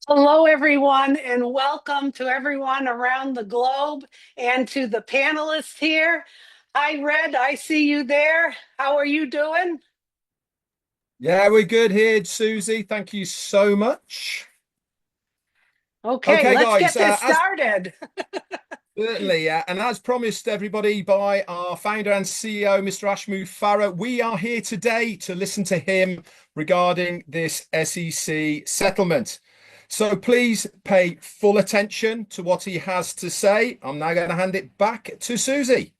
Hello, everyone, and welcome to everyone around the globe and to the panelists here. Hi, Red. I see you there. How are you doing? Yeah, we're good here, Susie. Thank you so much. Okay, Okay, let's guys, get this as started. certainly, and as promised everybody by our founder and CEO, Mr. Ash MUFAREH, we are here today to listen to him regarding this SEC settlement. So please pay full attention to what he has to say. I'm now going to hand it back to Susie.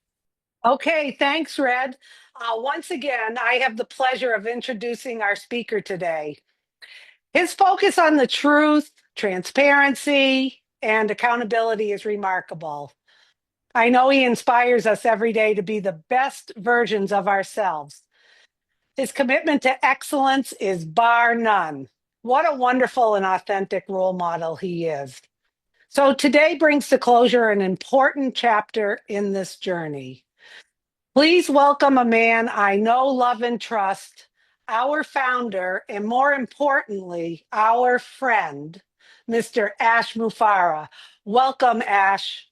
Okay, thanks, Red. Once again, I have the pleasure of introducing our speaker today. His focus on the truth, transparency, and accountability is remarkable. I know he inspires us every day to be the best versions of ourselves. His commitment to excellence is bar none. What a wonderful and authentic role model he is. So today brings to closure an important chapter in this journey. Please welcome a man I know, love, and trust, our founder, and more importantly, our friend, Mr. Ash MUFAREH. Welcome, Ash.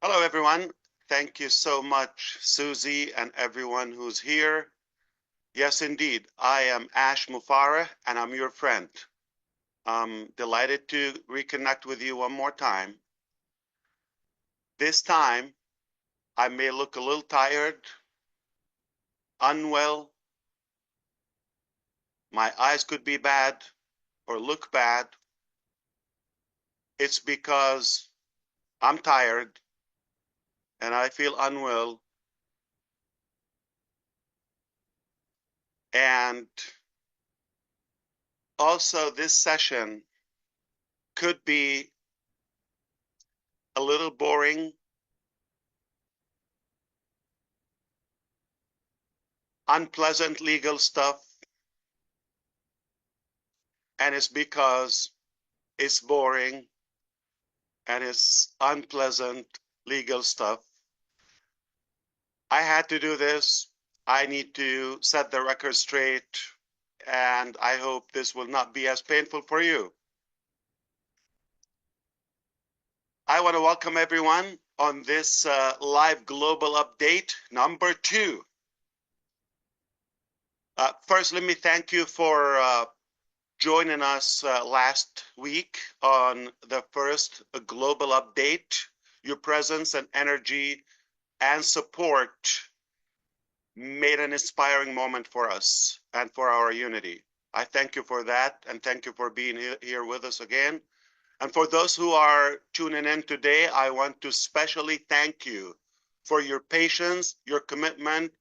Hello, everyone. Thank you so much, Susie, and everyone who's here. Yes, indeed, I am Ash MUFAREH, and I'm your friend. I'm delighted to reconnect with you one more time. This time, I may look a little tired, unwell. My eyes could be bad or look bad. It's because I'm tired and I feel unwell. And also, this session could be a little boring, unpleasant legal stuff, and it's because it's boring and it's unpleasant legal stuff. I had to do this. I need to set the record straight, and I hope this will not be as painful for you. I want to welcome everyone on this live global update number 2. First, let me thank you for joining us last week on the first global update. Your presence and energy and support made an inspiring moment for us and for our unity. I thank you for that, and thank you for being here with us again. And for those who are tuning in today, I want to specially thank you for your patience, your commitment,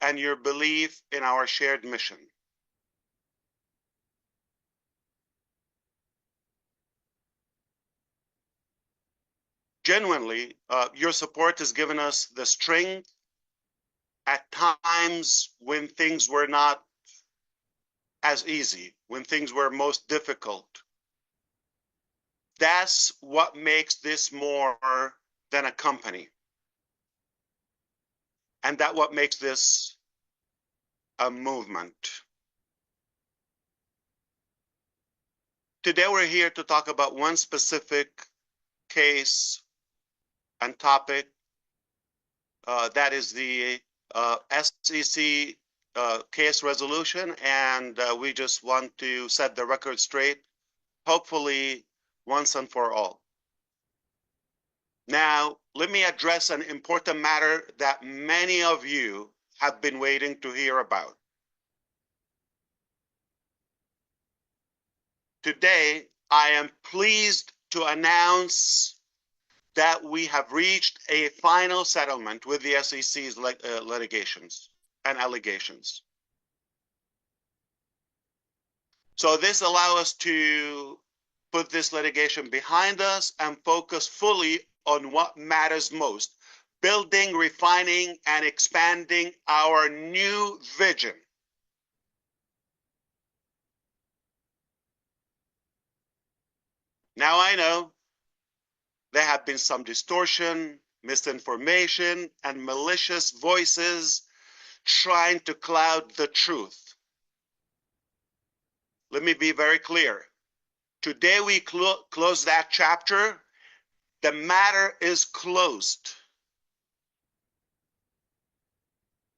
and your belief in our shared mission. Genuinely, your support has given us the strength at times when things were not as easy, when things were most difficult. That's what makes this more than a company. And that's what makes this a movement. Today we're here to talk about one specific case and topic, that is the SEC case resolution, and we just want to set the record straight, hopefully once and for all. Now, let me address an important matter that many of you have been waiting to hear about. Today, I am pleased to announce that we have reached a final settlement with the SEC's litigations and allegations. So this allows us to put this litigation behind us and focus fully on what matters most: building, refining, and expanding our new vision. Now I know there have been some distortion, misinformation, and malicious voices trying to cloud the truth. Let me be very clear. Today we close that chapter. The matter is closed.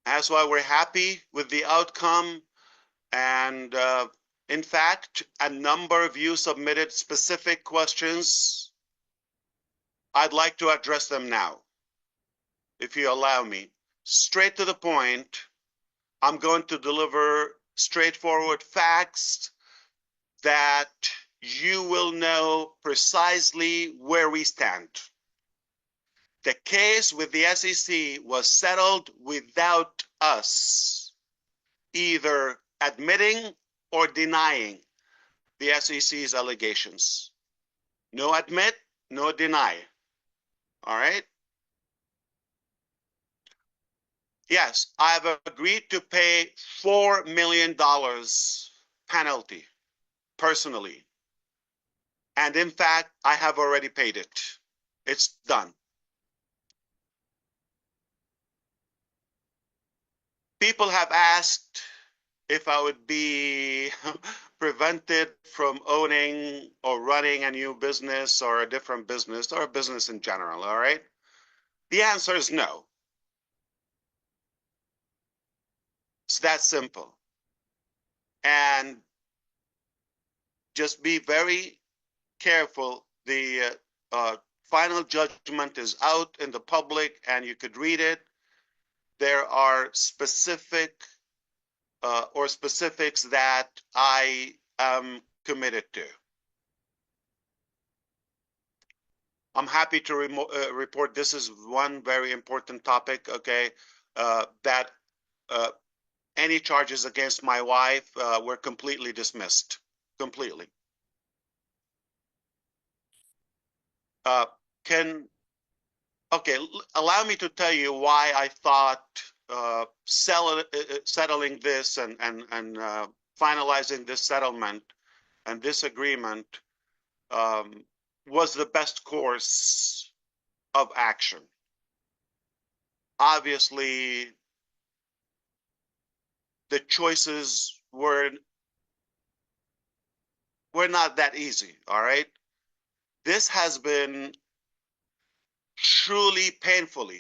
That's why we're happy with the outcome. And in fact, a number of you submitted specific questions. I'd like to address them now, if you allow me. Straight to the point, I'm going to deliver straightforward facts that you will know precisely where we stand. The case with the SEC was settled without us either admitting or denying the SEC's allegations. No admit, no deny. All right? Yes, I've agreed to pay $4 million penalty personally. And in fact, I have already paid it. It's done. People have asked if I would be prevented from owning or running a new business or a different business or a business in general, all right? The answer is no. It's that simple. And just be very careful. The final judgment is out in the public and you could read it. There are specifics that I am committed to. I'm happy to report this is one very important topic, okay, that any charges against my wife were completely dismissed, completely. Okay, allow me to tell you why I thought settling this and finalizing this settlement and this agreement was the best course of action. Obviously, the choices were not that easy, all right? This has been truly painful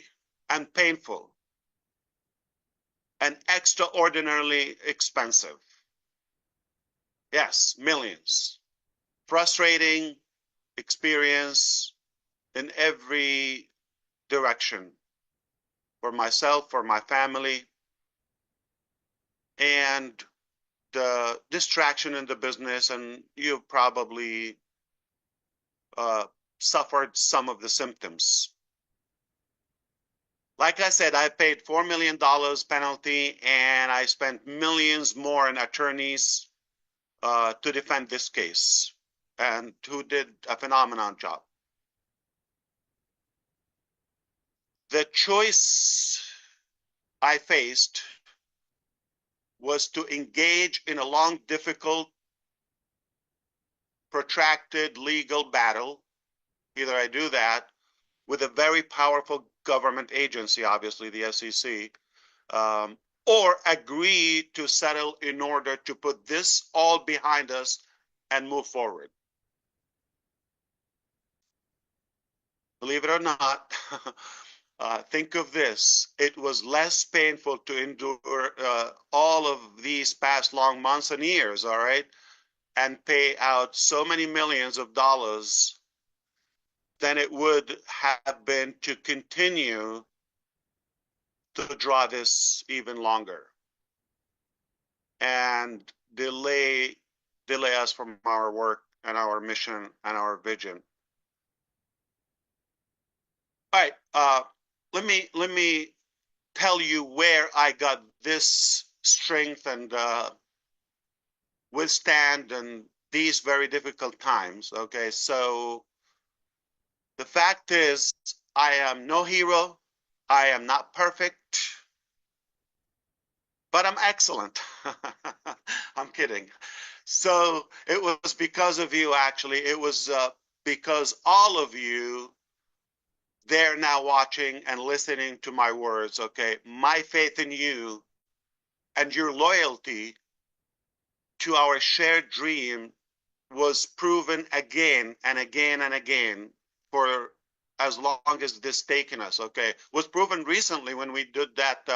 and extraordinarily expensive. Yes, millions. Frustrating experience in every direction for myself, for my family, and the distraction in the business, and you've probably suffered some of the symptoms. Like I said, I paid $4 million penalty and I spent millions more in attorneys to defend this case, and who did a phenomenal job. The choice I faced was to engage in a long, difficult, protracted legal battle. Either I do that with a very powerful government agency, obviously the SEC, or agree to settle in order to put this all behind us and move forward. Believe it or not, think of this. It was less painful to endure all of these past long months and years, all right, and pay out so many millions of dollars than it would have been to continue to draw this even longer and delay us from our work and our mission and our vision. All right, let me tell you where I got this strength and withstand in these very difficult times. Okay, so the fact is, I am no hero. I am not perfect, but I'm excellent. I'm kidding. So it was because of you, actually. It was because all of you, they're now watching and listening to my words, okay? My faith in you and your loyalty to our shared dream was proven again and again and again for as long as this taken us. Okay, was proven recently when we did that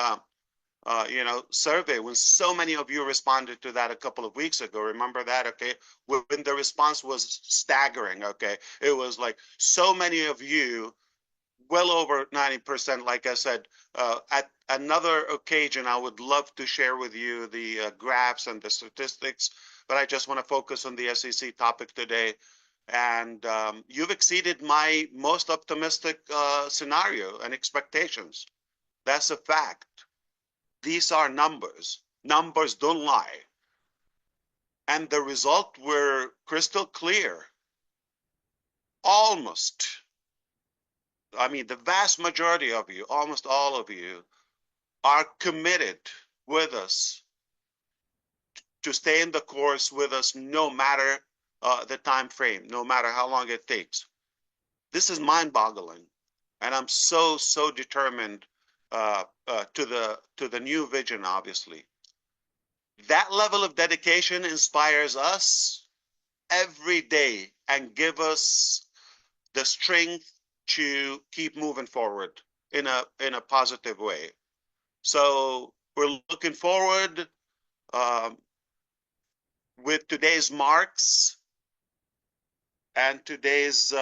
survey, when so many of you responded to that a couple of weeks ago. Remember that? Okay, when the response was staggering. Okay, it was like so many of you, well over 90%. Like I said, at another occasion, I would love to share with you the graphs and the statistics, but I just want to focus on the SEC topic today. And you've exceeded my most optimistic scenario and expectations. That's a fact. These are numbers. Numbers don't lie. And the result were crystal clear. Almost. I mean, the vast majority of you, almost all of you, are committed with us to stay in the course with us no matter the time frame, no matter how long it takes. This is mind-boggling. And I'm so determined to the new vision, obviously. That level of dedication inspires us every day and give us the strength to keep moving forward in a positive way. So we're looking forward with today's marks and today's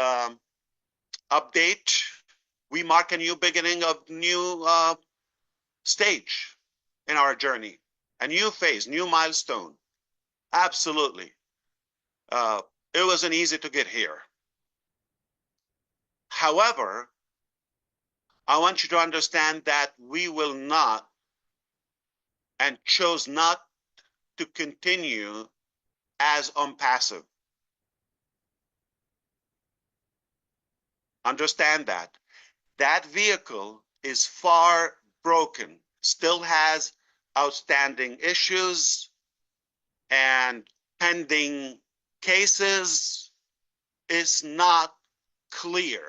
update. We mark a new beginning of new stage in our journey, a new phase, new milestone. Absolutely. It wasn't easy to get here. However, I want you to understand that we will not and chose not to continue as unpassive. Understand that. That vehicle is far broken, still has outstanding issues and pending cases. Is not clear.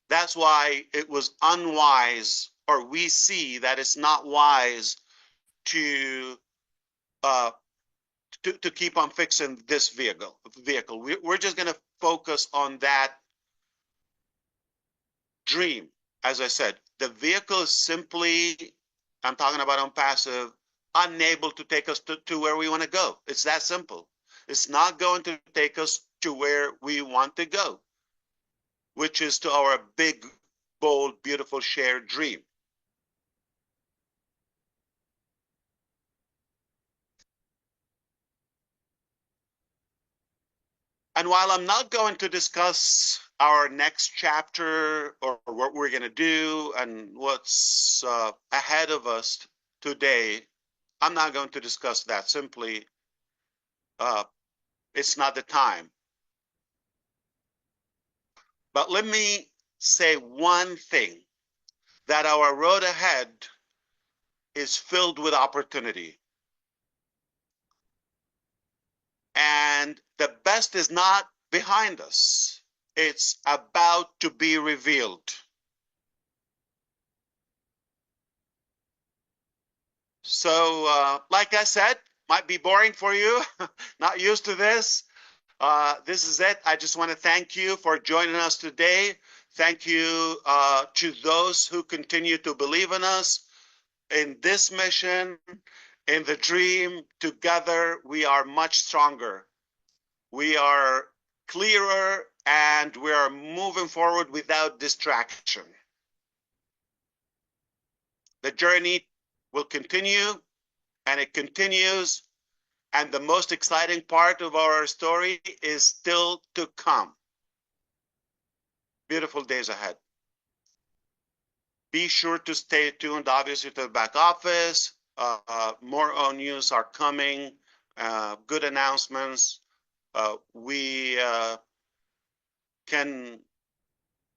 That's why it was unwise, or we see that it's not wise to to keep on fixing this vehicle. We're just going to focus on that dream. As I said, the vehicle is simply, I'm talking about on passive, unable to take us to where we want to go. It's that simple. It's not going to take us to where we want to go, which is to our big, bold, beautiful shared dream. And while I'm not going to discuss our next chapter or what we're going to do and what's ahead of us today, I'm not going to discuss that. Simply, it's not the time. But let me say one thing, that our road ahead is filled with opportunity. And the best is not behind us. It's about to be revealed. So, like I said, might be boring for you, not used to this. This is it. I just want to thank you for joining us today. Thank you to those who continue to believe in us, in this mission, in the dream. Together, we are much stronger. We are clearer, and we are moving forward without distraction. The journey will continue, and it continues. And the most exciting part of our story is still to come. Beautiful days ahead. Be sure to stay tuned, obviously, to the back office. More news are coming, good announcements. We can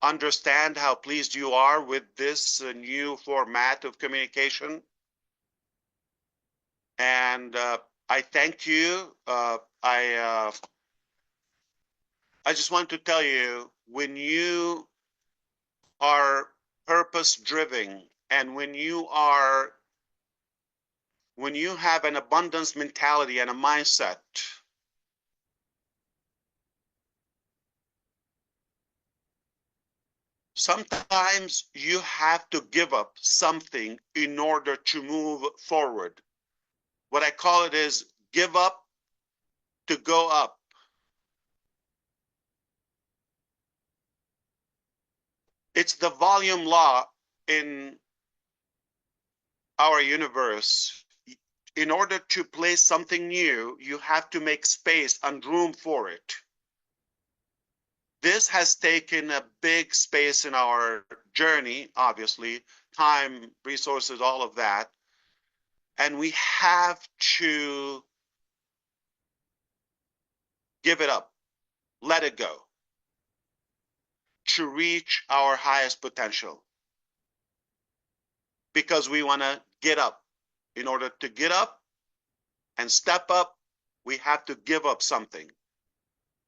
understand how pleased you are with this new format of communication. And I thank you. I just want to tell you, when you are purpose driven and when you when you have an abundance mentality and a mindset, sometimes you have to give up something in order to move forward. What I call it is give up to go up. It's the volume law in our universe. In order to place something new, you have to make space and room for it. This has taken a big space in our journey, obviously, time, resources, all of that. And we have to give it up, let it go, to reach our highest potential. Because we want to get up. In order to get up and step up, we have to give up something.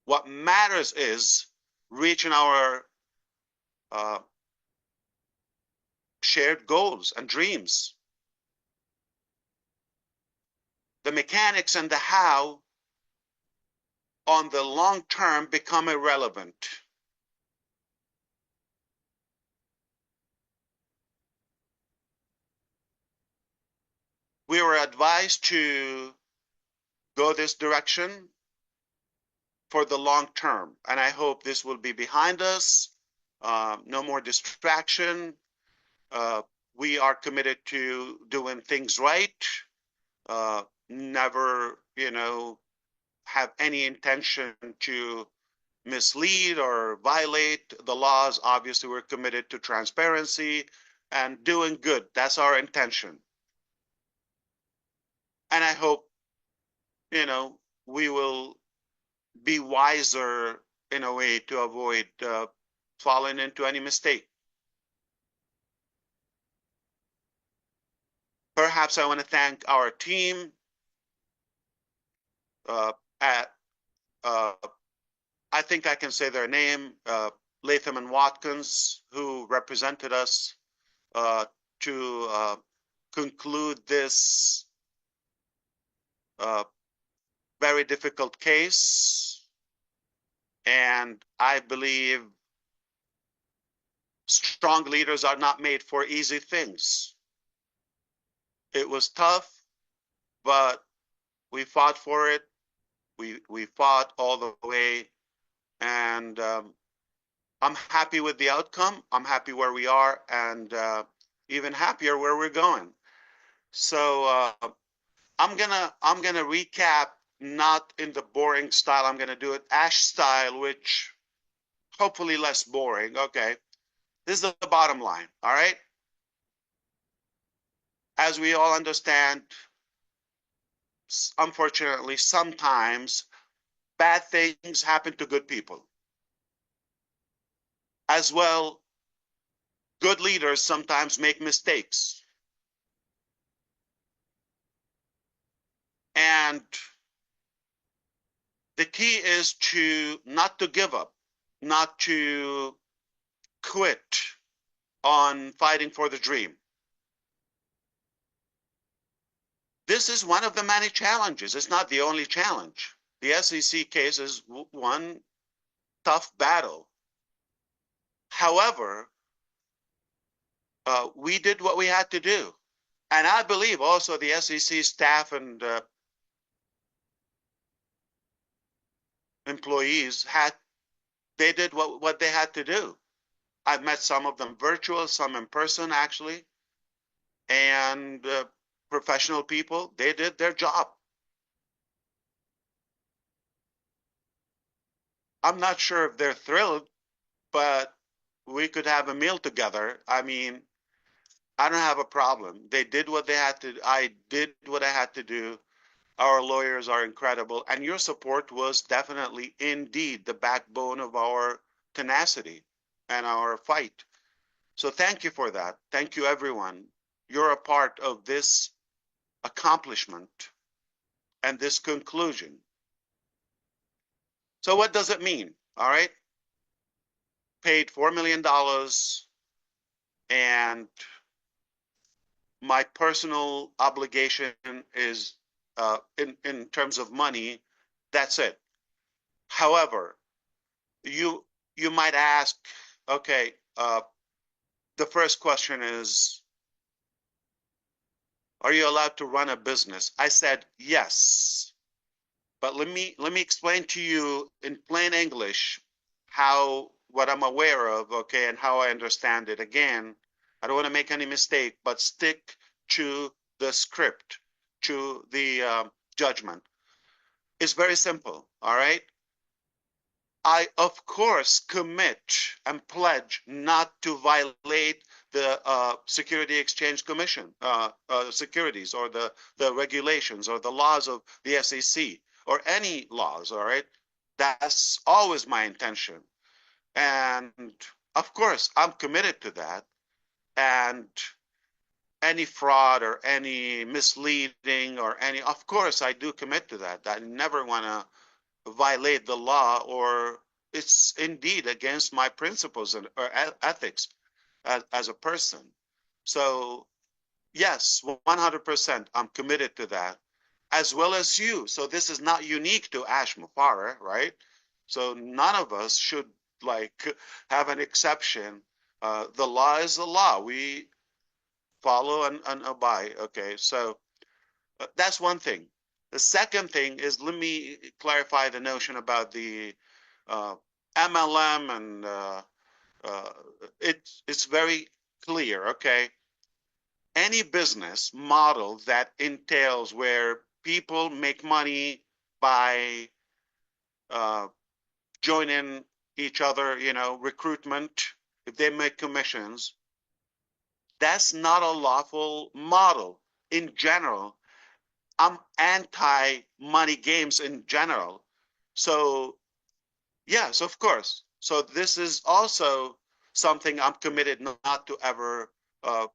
What matters is reaching our shared goals and dreams. The mechanics and the how on the long term become irrelevant. We were advised to go this direction for the long term, and I hope this will be behind us. No more distraction. We are committed to doing things right. Never, have any intention to mislead or violate the laws. Obviously, we're committed to transparency and doing good. That's our intention. And I hope, we will be wiser in a way to avoid falling into any mistake. Perhaps I want to thank our team at, I think I can say their name, Latham and Watkins, who represented us to conclude this very difficult case. And I believe strong leaders are not made for easy things. It was tough, but we fought for it. We fought all the way, and I'm happy with the outcome. I'm happy where we are, and even happier where we're going. So I'm gonna recap, not in the boring style. I'm gonna do it Ash style, which hopefully less boring. Okay, this is the bottom line. All right. As we all understand, unfortunately, sometimes bad things happen to good people. As well, good leaders sometimes make mistakes. And the key is not to give up, not to quit on fighting for the dream. This is one of the many challenges. It's not the only challenge. The SEC case is one tough battle. However, we did what we had to do. And I believe also the SEC staff and employees they did what they had to do. I've met some of them virtual, some in person actually, and professional people, they did their job. I'm not sure if they're thrilled, but we could have a meal together. I mean, I don't have a problem. They did what they had to. I did what I had to do. Our lawyers are incredible, and your support was definitely, indeed, the backbone of our tenacity and our fight. So thank you for that. Thank you, everyone. You're a part of this accomplishment and this conclusion. So what does it mean? All right. Paid $4 million, and my personal obligation is in terms of money. That's it. However, you you might ask, okay, the first question is, are you allowed to run a business? I said yes, but let me explain to you in plain English how what I'm aware of, okay, and how I understand it. Again, I don't want to make any mistake, but stick to the script, to the judgment. It's very simple, all right? I, of course, commit and pledge not to violate the Security Exchange Commission securities or the regulations or the laws of the SEC or any laws, all right? That's always my intention. And of course, I'm committed to that. And any fraud or any misleading or any, of course, I do commit to that. I never want to violate the law, or it's indeed against my principles and or ethics as a person. So yes, 100%, I'm committed to that, as well as you. So this is not unique to Ash MUFAREH, right? So none of us should like have an exception. The law is the law. We follow and abide. Okay, so that's one thing. The second thing is, let me clarify the notion about the uh, MLM, and uh, it's very clear. Okay, any business model that entails where people make money by uh, joining each other, recruitment, if they make commissions, that's not a lawful model in general. I'm anti money games in general. So, yes, of course. So, this is also something I'm committed not to ever, uh,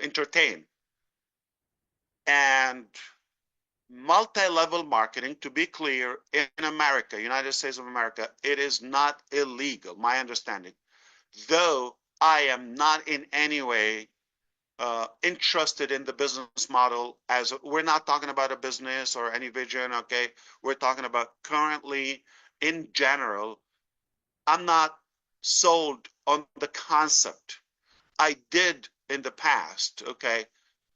entertain. And multi-level marketing, to be clear, in America, United States of America, it is not illegal, my understanding. Though I am not in any way interested in the business model, as we're not talking about a business or any vision, okay? We're talking about currently, in general, I'm not sold on the concept. I did in the past, okay?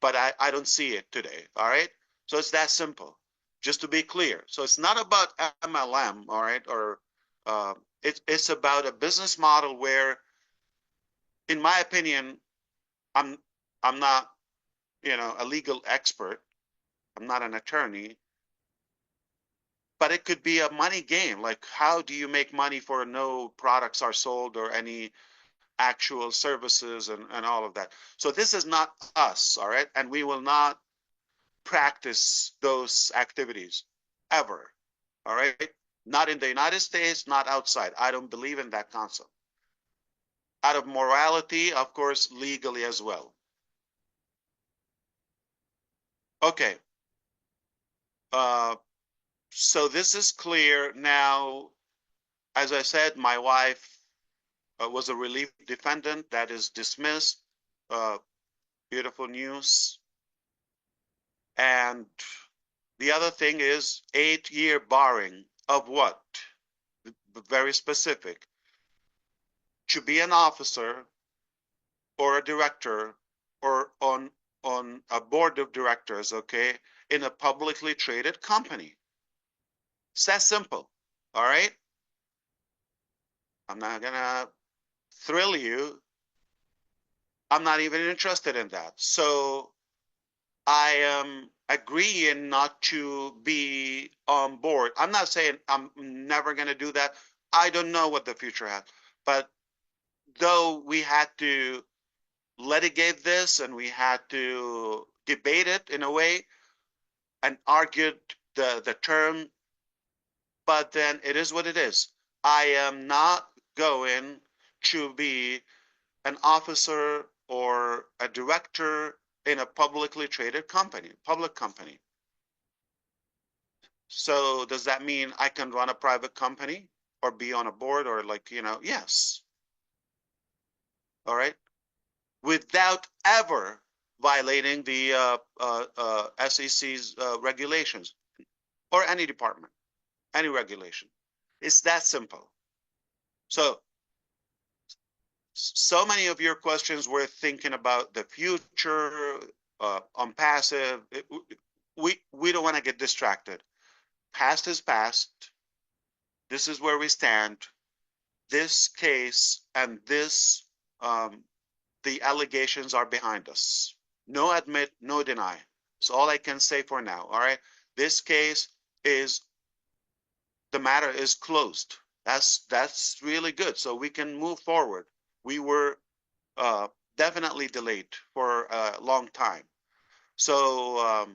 But I don't see it today, all right? So it's that simple, just to be clear. So it's not about MLM, all right? Or uh, it's about a business model where, in my opinion, I'm I'm not, a legal expert. I'm not an attorney, but it could be a money game. Like, how do you make money for no products are sold or any actual services and all of that? So this is not us, all right? And we will not practice those activities ever, all right? Not in the United States, not outside. I don't believe in that concept. Out of morality, of course, legally as well. Okay. Uh, so this is clear now. As I said, my wife was a relief defendant that is dismissed. Uh, Beautiful news. And the other thing is 8-year barring of what? Very specific. To be an officer or a director or on a board of directors, okay, in a publicly traded company. It's that simple. All right. I'm not gonna thrill you. I'm not even interested in that. So I am agreeing not to be on board. I'm not saying I'm never going to do that. I don't know what the future has. But though we had to litigate this and we had to debate it in a way and argued the term, but then it is what it is. I am not going to be an officer or a director in a publicly traded company, public company. So does that mean I can run a private company or be on a board or like, yes. All right. without ever violating the SEC's regulations or any department, any regulation. It's that simple. So many of your questions were thinking about the future, on passive. We don't want to get distracted. Past is past. This is where we stand. This case and this, the allegations are behind us. No admit, no deny. That's all I can say for now. All right. This case is, the matter is closed. That's really good. So we can move forward. We were definitely delayed for a long time. So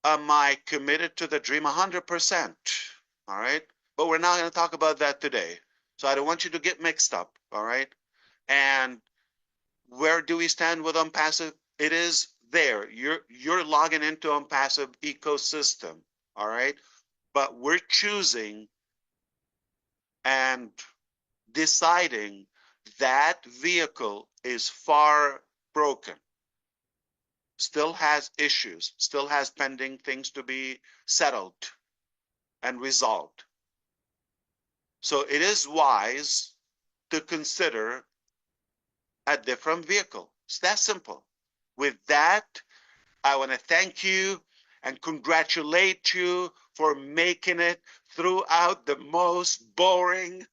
am I committed to the dream 100%? All right. But we're not going to talk about that today. So I don't want you to get mixed up. All right. And where do we stand with Unpassive? It is there. You're logging into Unpassive ecosystem. All right. But we're choosing and deciding that vehicle is far broken, still has issues, still has pending things to be settled and resolved. So it is wise to consider a different vehicle. It's that simple. With that, I want to thank you and congratulate you for making it throughout the most boring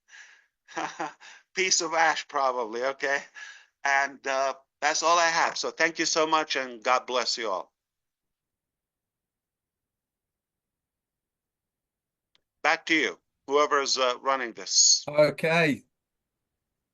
piece of ash, probably, okay? And that's all I have. So thank you so much, and God bless you all. Back to you, whoever's running this. Okay.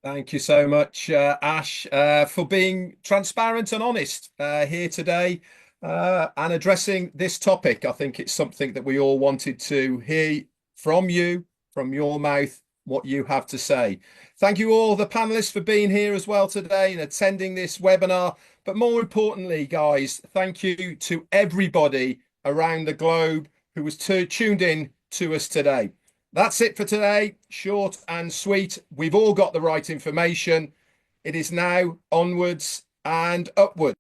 Thank you so much, Ash, for being transparent and honest here today and addressing this topic. I think it's something that we all wanted to hear from you, from your mouth, what you have to say. Thank you all, the panelists, for being here as well today and attending this webinar. But more importantly, guys, thank you to everybody around the globe who was tuned in to us today. That's it for today. Short and sweet. We've all got the right information. It is now onwards and upwards.